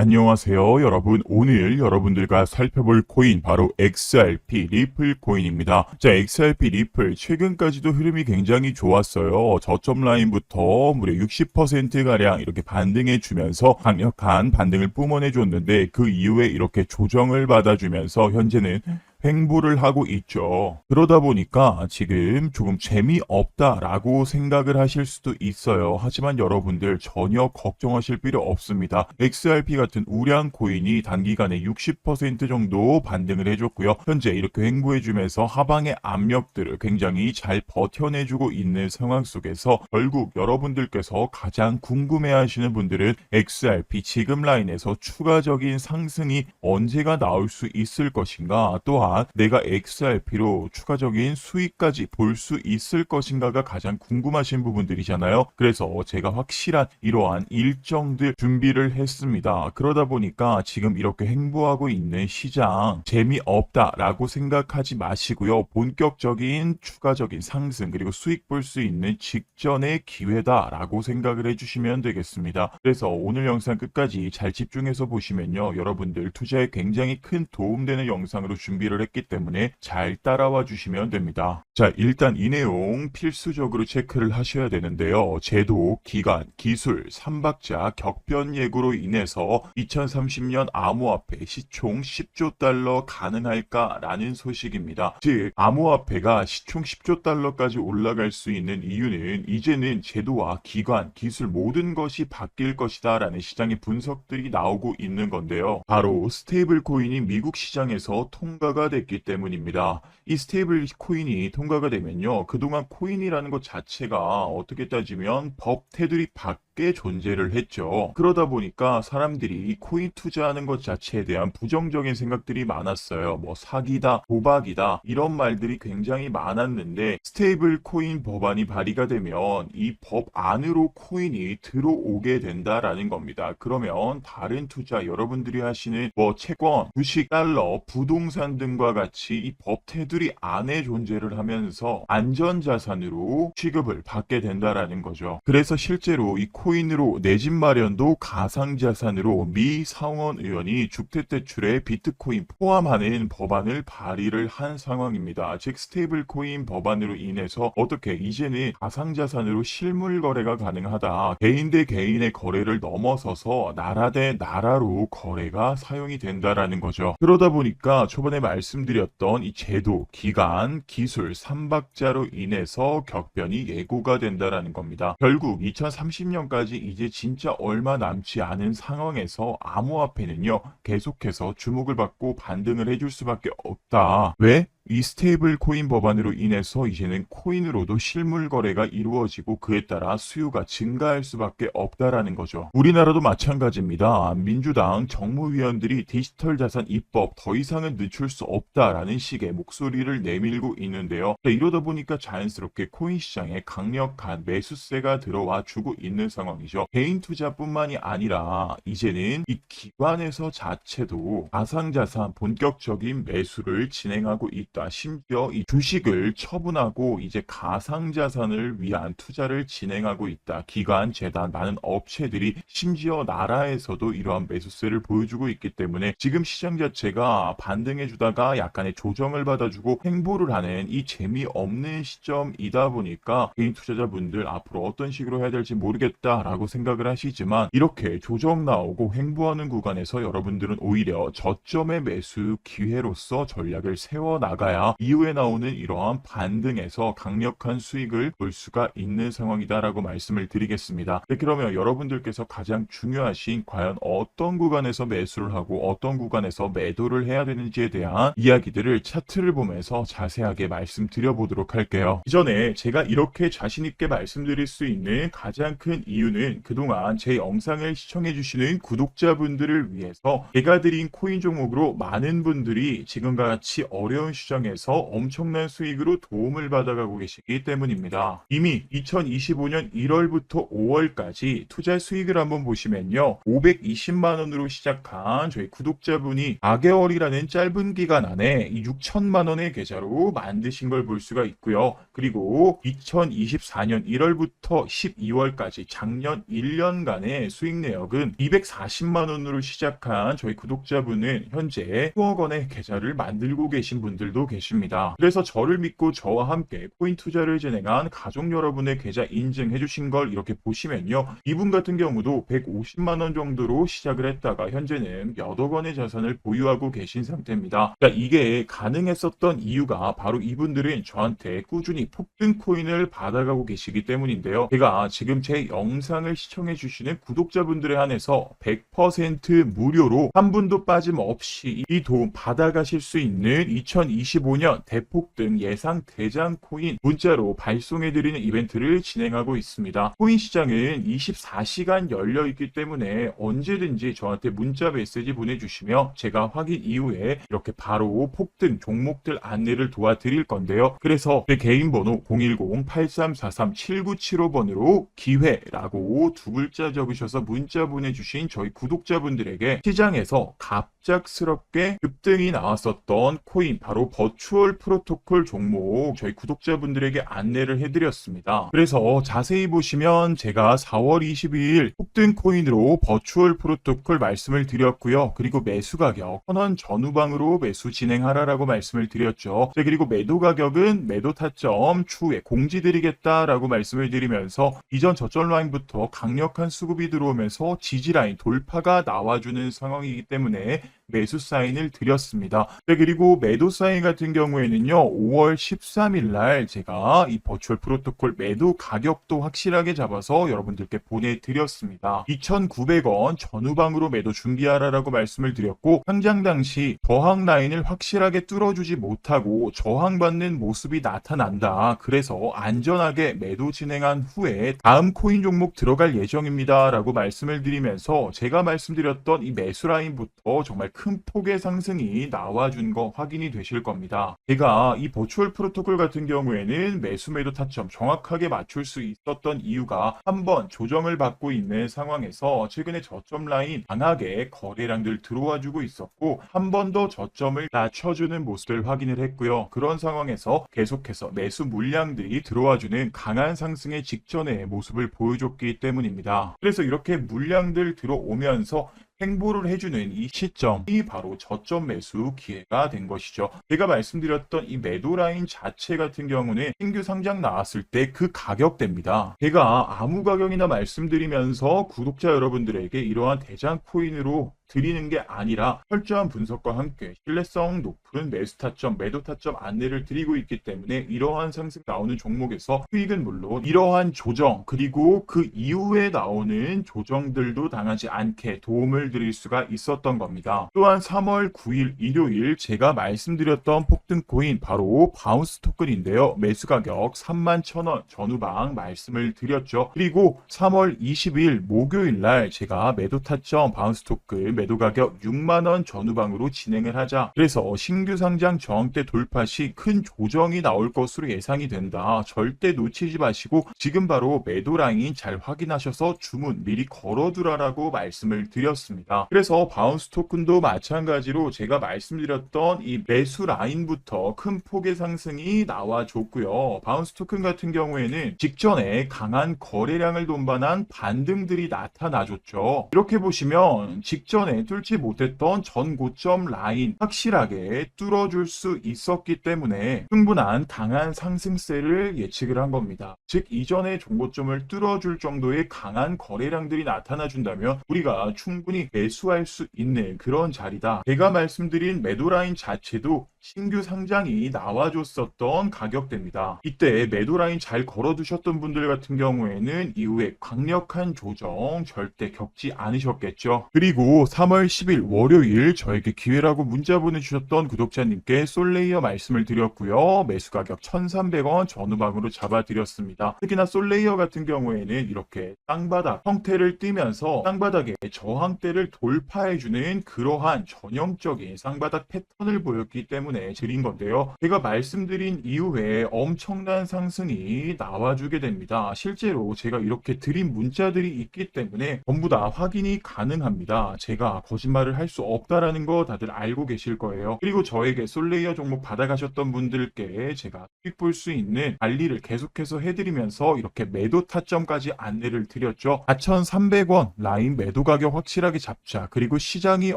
안녕하세요, 여러분. 오늘 여러분들과 살펴볼 코인 바로 XRP 리플 코인입니다. 자, XRP 리플 최근까지도 흐름이 굉장히 좋았어요. 저점 라인부터 무려 60%가량 이렇게 반등해 주면서 강력한 반등을 뿜어내 줬는데 그 이후에 이렇게 조정을 받아주면서 현재는 횡보를 하고 있죠. 그러다 보니까 지금 조금 재미없다라고 생각을 하실 수도 있어요. 하지만 여러분들 전혀 걱정하실 필요 없습니다. XRP 같은 우량 코인이 단기간에 60% 정도 반등을 해줬고요. 현재 이렇게 횡보해주면서 하방의 압력들을 굉장히 잘 버텨내주고 있는 상황 속에서 결국 여러분들께서 가장 궁금해하시는 분들은 XRP 지금 라인에서 추가적인 상승이 언제가 나올 수 있을 것인가, 또한 내가 XRP로 추가적인 수익까지 볼 수 있을 것인가가 가장 궁금하신 부분들이잖아요. 그래서 제가 확실한 이러한 일정들 준비를 했습니다. 그러다 보니까 지금 이렇게 횡보하고 있는 시장 재미없다라고 생각하지 마시고요. 본격적인 추가적인 상승 그리고 수익 볼 수 있는 직전의 기회다라고 생각을 해주시면 되겠습니다. 그래서 오늘 영상 끝까지 잘 집중해서 보시면요, 여러분들 투자에 굉장히 큰 도움되는 영상으로 준비를 했기 때문에 잘 따라와 주시면 됩니다. 자, 일단 이 내용 필수적으로 체크를 하셔야 되는데요. 제도, 기간, 기술, 3박자, 격변 예고로 인해서 2030년 암호화폐 시총 10조 달러 가능할까라는 소식입니다. 즉, 암호화폐가 시총 10조 달러까지 올라갈 수 있는 이유는 이제는 제도와 기관, 기술 모든 것이 바뀔 것이다 라는 시장의 분석들이 나오고 있는 건데요. 바로 스테이블 코인이 미국 시장에서 통과가 됐기 때문입니다. 이 스테이블 코인이 통과가 되면요, 그동안 코인이라는 것 자체가 어떻게 따지면 법 테두리 밖에 존재를 했죠. 그러다 보니까 사람들이 이 코인 투자하는 것 자체에 대한 부정적인 생각들이 많았어요. 뭐 사기다, 도박이다 이런 말들이 굉장히 많았는데, 스테이블 코인 법안이 발의가 되면 이 법 안으로 코인이 들어오게 된다라는 겁니다. 그러면 다른 투자 여러분들이 하시는 뭐 채권, 주식, 달러, 부동산 등과 같이 이 법 테두리 안에 존재를 하면서 안전자산으로 취급을 받게 된다라는 거죠. 그래서 실제로 이 코인으로 내 집 마련도 가상자산으로 미 상원 의원이 주택대출에 비트코인 포함하는 법안을 발의를 한 상황입니다. 즉 스테이블 코인 법안으로 인해서 어떻게 이제는 가상자산으로 실물 거래가 가능하다. 개인 대 개인의 거래를 넘어서서 나라 대 나라로 거래가 사용이 된다라는 거죠. 그러다 보니까 초반에 말씀드렸던 이 제도, 기간, 기술, 3박자로 인해서 격변이 예고가 된다라는 겁니다. 결국 2030년까지 이제 진짜 얼마 남지 않은 상황에서 암호화폐는요, 계속해서 주목을 받고 반등을 해줄 수밖에 없다. 왜? 이 스테이블 코인 법안으로 인해서 이제는 코인으로도 실물 거래가 이루어지고 그에 따라 수요가 증가할 수밖에 없다라는 거죠. 우리나라도 마찬가지입니다. 민주당 정무위원들이 디지털 자산 입법 더 이상은 늦출 수 없다라는 식의 목소리를 내밀고 있는데요. 이러다 보니까 자연스럽게 코인 시장에 강력한 매수세가 들어와 주고 있는 상황이죠. 개인 투자뿐만이 아니라 이제는 이 기관에서 자체도 가상자산 본격적인 매수를 진행하고 있다. 심지어 이 주식을 처분하고 이제 가상자산을 위한 투자를 진행하고 있다. 기관, 재단, 많은 업체들이 심지어 나라에서도 이러한 매수세를 보여주고 있기 때문에 지금 시장 자체가 반등해 주다가 약간의 조정을 받아주고 횡보를 하는 이 재미없는 시점이다 보니까 개인 투자자분들 앞으로 어떤 식으로 해야 될지 모르겠다라고 생각을 하시지만, 이렇게 조정 나오고 횡보하는 구간에서 여러분들은 오히려 저점의 매수 기회로서 전략을 세워나가 이후에 나오는 이러한 반등에서 강력한 수익을 볼 수가 있는 상황이다라고 말씀을 드리겠습니다. 네, 그러면 여러분들께서 가장 중요하신 과연 어떤 구간에서 매수를 하고 어떤 구간에서 매도를 해야 되는지에 대한 이야기들을 차트를 보면서 자세하게 말씀드려 보도록 할게요. 이전에 제가 이렇게 자신있게 말씀드릴 수 있는 가장 큰 이유는 그동안 제 영상을 시청해 주시는 구독자분들을 위해서 제가 드린 코인 종목으로 많은 분들이 지금과 같이 어려운 시장 시장에서 엄청난 수익으로 도움을 받아가고 계시기 때문입니다. 이미 2025년 1월부터 5월까지 투자 수익을 한번 보시면요. 520만 원으로 시작한 저희 구독자분이 4개월이라는 짧은 기간 안에 6천만 원의 계좌로 만드신 걸 볼 수가 있고요. 그리고 2024년 1월부터 12월까지 작년 1년간의 수익 내역은 240만 원으로 시작한 저희 구독자분은 현재 수억 원의 계좌를 만들고 계신 분들도 계십니다. 그래서 저를 믿고 저와 함께 코인 투자를 진행한 가족 여러분의 계좌 인증해 주신 걸 이렇게 보시면요. 이분 같은 경우도 150만 원 정도로 시작을 했다가 현재는 몇억 원의 자산을 보유하고 계신 상태입니다. 이게 가능했었던 이유가 바로 이분들은 저한테 꾸준히 폭등 코인을 받아가고 계시기 때문인데요. 제가 지금 제 영상을 시청해 주시는 구독자분들에 한해서 100% 무료로 한 분도 빠짐없이 이 도움 받아가실 수 있는 2025년 대폭등 예상 대장 코인 문자로 발송해드리는 이벤트를 진행하고 있습니다. 코인 시장은 24시간 열려있기 때문에 언제든지 저한테 문자 메시지 보내주시면 제가 확인 이후에 이렇게 바로 폭등 종목들 안내를 도와드릴 건데요. 그래서 제 개인 번호 010-8343-7975번으로 기회라고 두 글자 적으셔서 문자 보내주신 저희 구독자분들에게 시장에서 갑작스럽게 급등이 나왔었던 코인 바로 버추얼 프로토콜 종목 저희 구독자분들에게 안내를 해드렸습니다. 그래서 자세히 보시면 제가 4월 22일 폭등 코인으로 버추얼 프로토콜 말씀을 드렸고요. 그리고 매수 가격 1,000원 전후방으로 매수 진행하라라고 말씀을 드렸죠. 그리고 매도 가격은 매도 타점 추후에 공지드리겠다라고 말씀을 드리면서 이전 저점 라인부터 강력한 수급이 들어오면서 지지 라인 돌파가 나와주는 상황이기 때문에 매수 사인을 드렸습니다. 그리고 매도 사인 같은 경우에는요. 5월 13일 날 제가 이 버추얼 프로토콜 매도 가격도 확실하게 잡아서 여러분들께 보내드렸습니다. 2,900원 전후방으로 매도 준비하라라고 말씀을 드렸고 상장 당시 저항 라인을 확실하게 뚫어주지 못하고 저항받는 모습이 나타난다. 그래서 안전하게 매도 진행한 후에 다음 코인 종목 들어갈 예정입니다. 라고 말씀을 드리면서 제가 말씀드렸던 이 매수 라인부터 정말 큰 폭의 상승이 나와준 거 확인이 되실 겁니다. 제가 이 버추얼 프로토콜 같은 경우에는 매수 매도 타점 정확하게 맞출 수 있었던 이유가 한번 조정을 받고 있는 상황에서 최근에 저점 라인 강하게 거래량들 들어와 주고 있었고 한 번 더 저점을 낮춰주는 모습을 확인을 했고요. 그런 상황에서 계속해서 매수 물량들이 들어와 주는 강한 상승의 직전의 모습을 보여줬기 때문입니다. 그래서 이렇게 물량들 들어오면서 행보를 해주는 이 시점이 바로 저점 매수 기회가 된 것이죠. 제가 말씀드렸던 이 매도 라인 자체 같은 경우는 신규 상장 나왔을 때 그 가격대입니다. 제가 아무 가격이나 말씀드리면서 구독자 여러분들에게 이러한 대장 코인으로 드리는 게 아니라 철저한 분석과 함께 신뢰성 높은 매수 타점, 매도 타점 안내를 드리고 있기 때문에 이러한 상승 나오는 종목에서 수익은 물론 이러한 조정 그리고 그 이후에 나오는 조정들도 당하지 않게 도움을 드릴 수가 있었던 겁니다. 또한 3월 9일 일요일 제가 말씀드렸던 폭등 코인 바로 바운스 토큰인데요. 매수 가격 31,000원 전후방 말씀을 드렸죠. 그리고 3월 20일 목요일 날 제가 매도 타점 바운스 토큰 매도 가격 6만원 전후방으로 진행을 하자. 그래서 신규 상장 저항대 돌파 시 큰 조정이 나올 것으로 예상이 된다. 절대 놓치지 마시고 지금 바로 매도 라인 잘 확인하셔서 주문 미리 걸어두라라고 말씀을 드렸습니다. 그래서 바운스 토큰도 마찬가지로 제가 말씀드렸던 이 매수 라인부터 큰 폭의 상승이 나와줬고요. 바운스 토큰 같은 경우에는 직전에 강한 거래량을 동반한 반등들이 나타나줬죠. 이렇게 보시면 직전에 뚫지 못했던 전 고점 라인 확실하게 뚫어줄 수 있었기 때문에 충분한 강한 상승세를 예측을 한 겁니다. 즉 이전의 종고점을 뚫어줄 정도의 강한 거래량들이 나타나준다면 우리가 충분히 매수할 수 있는 그런 자리다. 제가 말씀드린 매도 라인 자체도 신규 상장이 나와줬었던 가격대입니다. 이때 매도 라인 잘 걸어두셨던 분들 같은 경우에는 이후에 강력한 조정 절대 겪지 않으셨겠죠. 그리고 3월 10일 월요일 저에게 기회라고 문자 보내주셨던 구독자님께 솔레이어 말씀을 드렸고요. 매수 가격 1,300원 전후방으로 잡아드렸습니다. 특히나 솔레이어 같은 경우에는 이렇게 땅바닥 형태를 띠면서 땅바닥의 저항대를 돌파해주는 그러한 전형적인 쌍바닥 패턴을 보였기 때문에 때문에 드린 건데요. 제가 말씀드린 이후에 엄청난 상승이 나와주게 됩니다. 실제로 제가 이렇게 드린 문자들이 있기 때문에 전부 다 확인이 가능합니다. 제가 거짓말을 할 수 없다라는 거 다들 알고 계실 거예요. 그리고 저에게 솔레이어 종목 받아가셨던 분들께 제가 수익 볼 수 있는 관리를 계속해서 해드리면서 이렇게 매도 타점까지 안내를 드렸죠. 4,300원 라인 매도 가격 확실하게 잡자. 그리고 시장이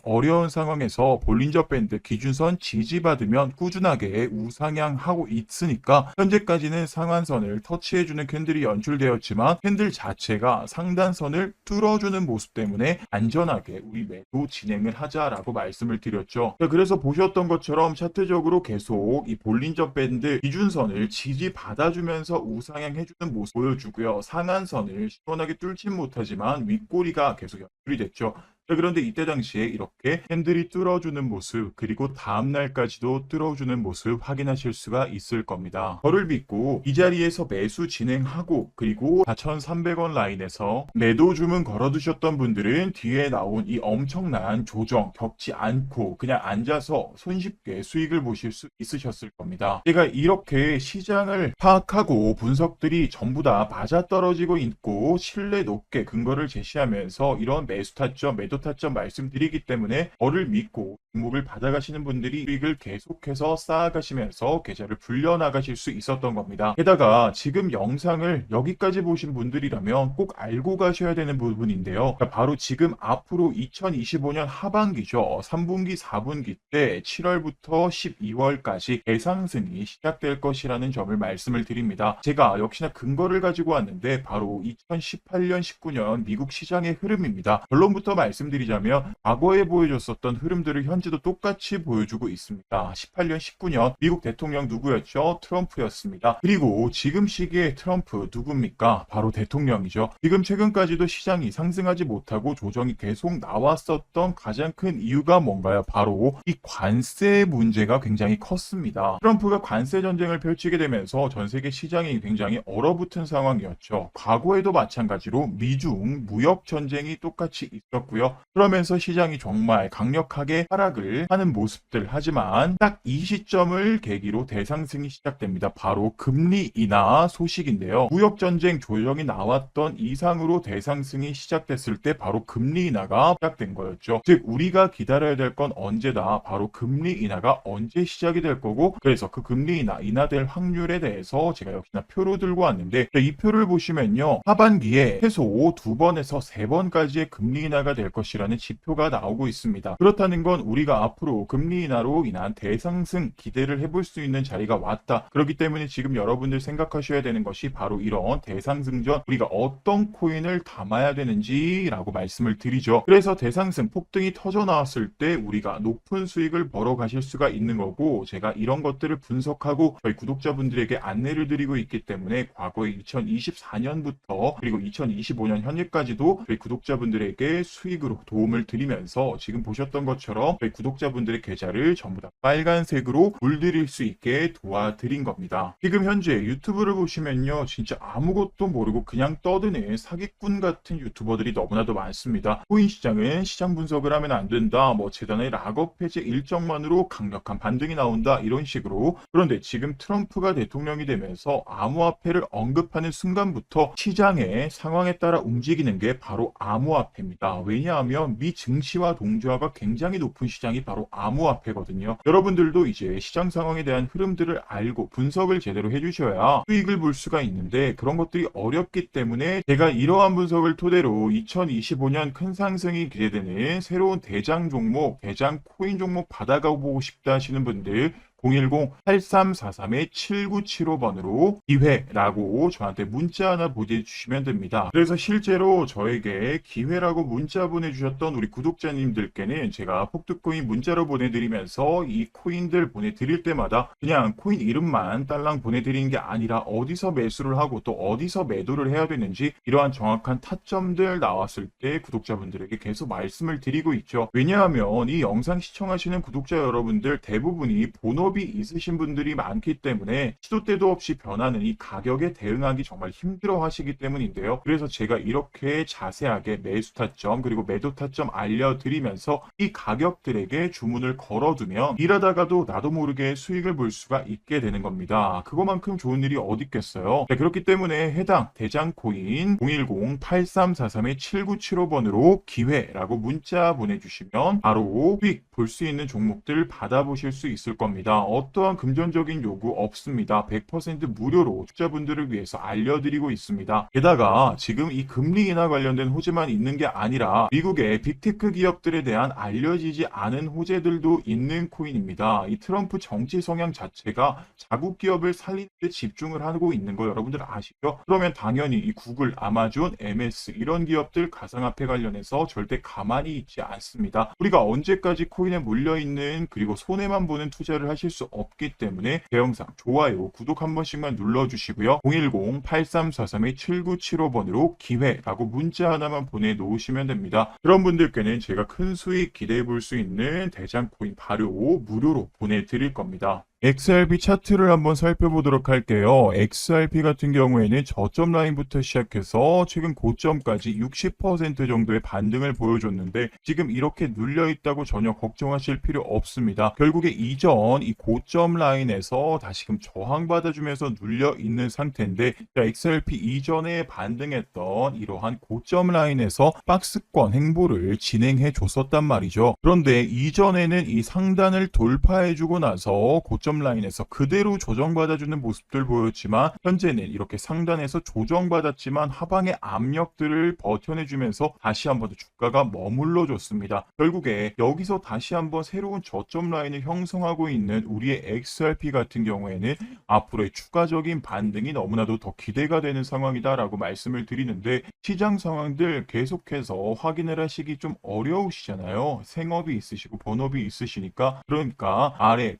어려운 상황에서 볼린저 밴드 기준선 지지받으면 꾸준하게 우상향하고 있으니까 현재까지는 상한선을 터치해주는 캔들이 연출되었지만 캔들 자체가 상단선을 뚫어주는 모습 때문에 안전하게 우리 매도 진행을 하자라고 말씀을 드렸죠. 그래서 보셨던 것처럼 차트적으로 계속 이 볼린저 밴드 기준선을 지지받아주면서 우상향해주는 모습 보여주고요. 상한선을 시원하게 뚫진 못하지만 윗꼬리가 계속 연출이 됐죠. 그런데 이때 당시에 이렇게 캔들이 뚫어주는 모습, 그리고 다음날까지도 뚫어주는 모습 확인하실 수가 있을 겁니다. 저를 믿고 이 자리에서 매수 진행하고 그리고 4,300원 라인에서 매도 주문 걸어두셨던 분들은 뒤에 나온 이 엄청난 조정 겪지 않고 그냥 앉아서 손쉽게 수익을 보실 수 있으셨을 겁니다. 제가 이렇게 시장을 파악하고 분석들이 전부 다 맞아떨어지고 있고 신뢰 높게 근거를 제시하면서 이런 매수 타점, 매도 타점 말씀드리기 때문에 저를 믿고 종목을 받아가시는 분들이 수익을 계속해서 쌓아가시면서 계좌를 불려나가실 수 있었던 겁니다. 게다가 지금 영상을 여기까지 보신 분들이라면 꼭 알고 가셔야 되는 부분인데요. 바로 지금 앞으로 2025년 하반기죠. 3분기, 4분기 때 7월부터 12월까지 대상승이 시작될 것이라는 점을 말씀을 드립니다. 제가 역시나 근거를 가지고 왔는데 바로 2018년, 19년 미국 시장의 흐름입니다. 결론부터 말씀드리자면 과거에 보여줬었던 흐름들을 현재도 똑같이 보여주고 있습니다. 18년, 19년 미국 대통령 누구였죠? 트럼프였습니다. 그리고 지금 시기에 트럼프 누굽니까? 바로 대통령이죠. 지금 최근까지도 시장이 상승하지 못하고 조정이 계속 나왔었던 가장 큰 이유가 뭔가요? 바로 이 관세 문제가 굉장히 컸습니다. 트럼프가 관세 전쟁을 펼치게 되면서 전 세계 시장이 굉장히 얼어붙은 상황이었죠. 과거에도 마찬가지로 미중 무역 전쟁이 똑같이 있었고요. 그러면서 시장이 정말 강력하게 하락을 하는 모습들, 하지만 딱 이 시점을 계기로 대상승이 시작됩니다. 바로 금리 인하 소식인데요. 무역 전쟁 조정이 나왔던 이상으로 대상승이 시작됐을 때 바로 금리 인하가 시작된 거였죠. 즉 우리가 기다려야 될 건 언제다, 바로 금리 인하가 언제 시작이 될 거고, 그래서 그 금리 인하될 확률에 대해서 제가 역시나 표로 들고 왔는데, 이 표를 보시면요, 하반기에 최소 2번에서 3번까지의 금리 인하가 될 것이라는 지표가 나오고 있습니다. 그렇다는 건 우리가 앞으로 금리 인하로 인한 대상승 기대를 해볼 수 있는 자리가 왔다. 그렇기 때문에 지금 여러분들 생각하셔야 되는 것이 바로 이런 대상승 전 우리가 어떤 코인을 담아야 되는지라고 말씀을 드리죠. 그래서 대상승 폭등이 터져 나왔을 때 우리가 높은 수익을 벌어 가실 수가 있는 거고, 제가 이런 것들을 분석하고 저희 구독자분들에게 안내를 드리고 있기 때문에 과거에 2024년부터 그리고 2025년 현재까지도 저희 구독자분들에게 수익으로 도움을 드리면서 지금 보셨던 것처럼 저희 구독자분들의 계좌를 전부 다 빨간색으로 물들일 수 있게 도와드린 겁니다. 지금 현재 유튜브를 보시면요, 진짜 아무것도 모르고 그냥 떠드는 사기꾼 같은 유튜버들이 너무나도 많습니다. 코인 시장은 시장 분석을 하면 안 된다, 뭐 재단의 락업 해제 일정만으로 강력한 반등이 나온다, 이런 식으로. 그런데 지금 트럼프가 대통령이 되면서 암호화폐를 언급하는 순간부터 시장의 상황에 따라 움직이는 게 바로 암호화폐입니다. 왜냐하면 미 증시와 동조화가 굉장히 높은 시장이 바로 암호화폐거든요. 여러분들도 이제 시장 상황에 대한 흐름들을 알고 분석을 제대로 해주셔야 수익을 볼 수가 있는데, 그런 것들이 어렵기 때문에 제가 이러한 분석을 토대로 2025년 큰 상승이 기대되는 새로운 대장 종목, 대장 코인 종목 받아가고 보고 싶다 하시는 분들 010-8343-7975번으로 기회라고 저한테 문자 하나 보내주시면 됩니다. 그래서 실제로 저에게 기회라고 문자 보내주셨던 우리 구독자님들께는 제가 폭등코인 문자로 보내드리면서 이 코인들 보내드릴 때마다 그냥 코인 이름만 딸랑 보내드리는 게 아니라 어디서 매수를 하고 또 어디서 매도를 해야 되는지 이러한 정확한 타점들 나왔을 때 구독자분들에게 계속 말씀을 드리고 있죠. 왜냐하면 이 영상 시청하시는 구독자 여러분들 대부분이 본업 본업이 있으신 분들이 많기 때문에 시도 때도 없이 변하는 이 가격에 대응하기 정말 힘들어 하시기 때문인데요. 그래서 제가 이렇게 자세하게 매수 타점 그리고 매도 타점 알려드리면서 이 가격들에게 주문을 걸어두면 일하다가도 나도 모르게 수익을 볼 수가 있게 되는 겁니다. 그거만큼 좋은 일이 어디 있겠어요. 네, 그렇기 때문에 해당 대장코인 010-8333-7975번으로 기회라고 문자 보내주시면 바로 수익 볼 수 있는 종목들 받아보실 수 있을 겁니다. 어떠한 금전적인 요구 없습니다. 100% 무료로 투자분들을 위해서 알려드리고 있습니다. 게다가 지금 이 금리 인하 관련된 호재만 있는 게 아니라 미국의 빅테크 기업들에 대한 알려지지 않은 호재들도 있는 코인입니다. 이 트럼프 정치 성향 자체가 자국 기업을 살리는 데 집중을 하고 있는 거 여러분들 아시죠? 그러면 당연히 이 구글, 아마존, MS 이런 기업들 가상화폐 관련해서 절대 가만히 있지 않습니다. 우리가 언제까지 코인에 물려있는 그리고 손해만 보는 투자를 하실 수 없기 때문에 제 영상 좋아요, 구독 한 번씩만 눌러주시고요. 010-8333-7975번으로 기회라고 문자 하나만 보내놓으시면 됩니다. 그런 분들께는 제가 큰 수익 기대해 볼 수 있는 대장코인 바로 무료로 보내드릴 겁니다. XRP 차트를 한번 살펴보도록 할게요. XRP 같은 경우에는 저점 라인부터 시작해서 최근 고점까지 60% 정도의 반등을 보여줬는데 지금 이렇게 눌려있다고 전혀 걱정하실 필요 없습니다. 결국에 이전 이 고점 라인에서 다시금 저항받아주면서 눌려있는 상태인데 XRP 이전에 반등했던 이러한 고점 라인에서 박스권 행보를 진행해 줬었단 말이죠. 그런데 이전에는 이 상단을 돌파해주고 나서 고점 라인에서 그대로 조정받아주는 모습들 보였지만 현재는 이렇게 상단에서 조정받았지만 하방의 압력들을 버텨내주면서 다시 한번 더 주가가 머물러 줬습니다. 결국에 여기서 다시 한번 새로운 저점 라인을 형성하고 있는 우리의 XRP 같은 경우에는 앞으로의 추가적인 반등이 너무나도 더 기대가 되는 상황이다라고 말씀을 드리는데 시장 상황들 계속해서 확인을 하시기 좀 어려우시잖아요. 생업이 있으시고 본업이 있으시니까 그러니까 아래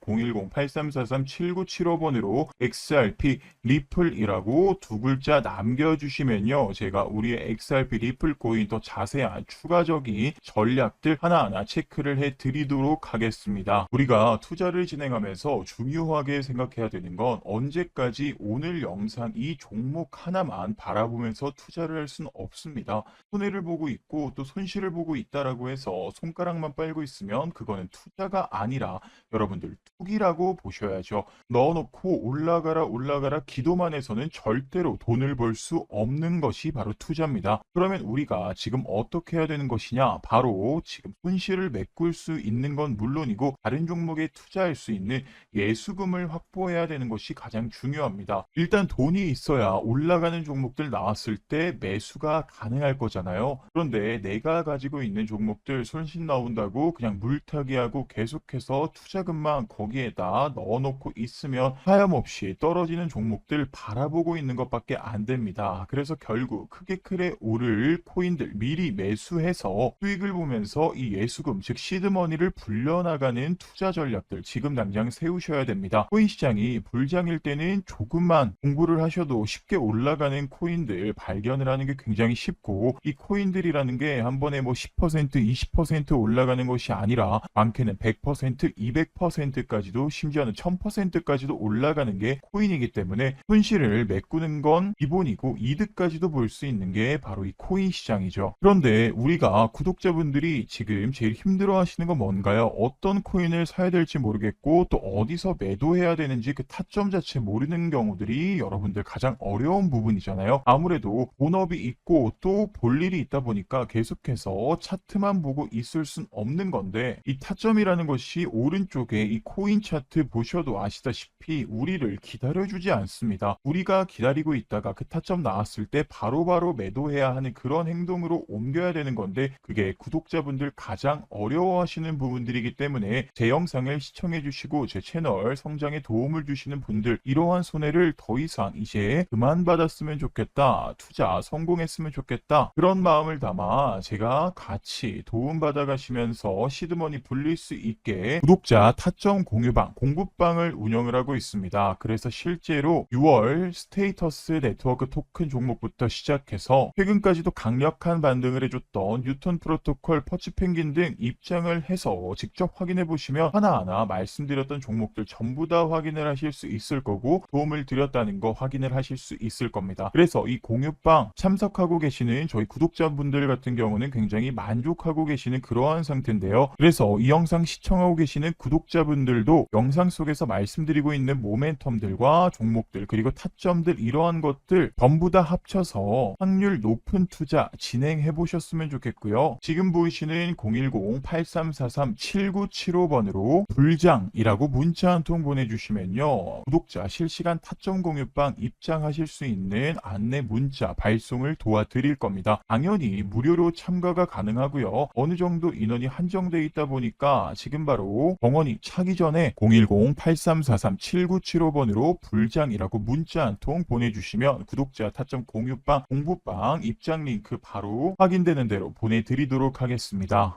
010-8343-7975번으로 XRP 리플이라고 두 글자 남겨주시면요. 제가 우리의 XRP 리플 코인 더 자세한 추가적인 전략들 하나하나 체크를 해드리도록 하겠습니다. 우리가 투자를 진행하면서 중요하게 생각해야 되는 건 언제까지 오늘 영상 이 종목 하나만 바라보면서 투자를 할 수는 없습니다. 손해를 보고 있고 또 손실을 보고 있다라고 해서 손가락만 빨고 있으면 그거는 투자가 아니라 여러분들 투기라고 보셔야죠. 넣어놓고 올라가라 기도만 해서는 절대로 돈을 벌 수 없는 것이 바로 투자입니다. 그러면 우리가 지금 어떻게 해야 되는 것이냐? 바로 지금 손실을 메꿀 수 있는 건 물론이고 다른 종목에 투자할 수 있는 예수금을 확보해야 되는 것이 가장 중요합니다. 일단 돈이 있어야 올라가는 종목들 나왔을 때 매수가 가능할 거잖아요. 그런데 내가 가지고 있는 종목들 손실 나온다고 그냥 물타기하고 계속해서 투자금만 거기에다 넣어놓고 있으면 하염없이 떨어지는 종목들 바라보고 있는 것밖에 안 됩니다. 그래서 결국 크게 오를 코인들 미리 매수해서 수익을 보면서 이 예수금 즉 시드머니를 불려나가는 투자 전략들 지금 당장 세우셔야 됩니다. 코인 시장이 불장일 때는 조금만 공부를 하셔도 쉽게 올라가는 코인들 발견을 하는 게 굉장히 쉽고 이 코인들이라는 게 한 번에 뭐 10% 20% 올라가는 것이 아니라 많게는 100% 200%까지도 심지어는 1000%까지도 올라가는 게 코인이기 때문에 손실을 메꾸는 건 기본이고 이득까지도 볼 수 있는 게 바로 이 코인 시장이죠. 그런데 우리가 구독자분들이 지금 제일 힘들어 하시는 건 뭔가요? 어떤 코인을 사야 될지 모르겠고 또 어디서 매도해야 되는지 그 타점 자체 모르는 경우들이 여러분들 가장 어려운 부분이잖아요. 아무래도 본업이 있고 또 볼 일이 있다 보니까 계속해서 차트만 보고 있을 순 없는 건데 이 타점이라는 것이 오른쪽에 이 코인 차트 보셔도 아시다시피 우리를 기다려주지 않습니다. 우리가 기다리고 있다가 그 타점 나왔을 때 바로바로 매도해야 하는 그런 행동으로 옮겨야 되는 건데 그게 구독자분들 가장 어려워하시는 부분들이기 때문에 제 영상을 시청해 주시고 제 채널 성장에 도움을 주시는 분들 이러한 손해를 더 이상 이제 그만 받았으면 좋겠다. 투자 성공했으면 좋겠다. 그런 마음을 담아 제가 같이 도움받아 가시면서 시드머니 불릴 수 있게 구독자 타점 공유방 공부 공유방을 운영을 하고 있습니다. 그래서 실제로 6월 스테이터스 네트워크 토큰 종목부터 시작해서 최근까지도 강력한 반등을 해줬던 뉴턴 프로토콜, 퍼치펭귄 등 입장을 해서 직접 확인해 보시면 하나하나 말씀드렸던 종목들 전부 다 확인을 하실 수 있을 거고 도움을 드렸다는 거 확인을 하실 수 있을 겁니다. 그래서 이 공유방 참석하고 계시는 저희 구독자분들 같은 경우는 굉장히 만족하고 계시는 그러한 상태인데요. 그래서 이 영상 시청하고 계시는 구독자분들도 영상 속에서 말씀드리고 있는 모멘텀들과 종목들 그리고 타점들 이러한 것들 전부 다 합쳐서 확률 높은 투자 진행해 보셨으면 좋겠고요. 지금 보이시는 010-8343-7975번으로 불장이라고 문자 한 통 보내주시면요. 구독자 실시간 타점 공유방 입장하실 수 있는 안내 문자 발송을 도와드릴 겁니다. 당연히 무료로 참가가 가능하고요. 어느 정도 인원이 한정돼 있다 보니까 지금 바로 병원이 차기 전에 010-8343-7975번으로 불장이라고 문자 한 통 보내주시면 구독자 타점 공유방 공부방 입장 링크 바로 확인되는 대로 보내드리도록 하겠습니다.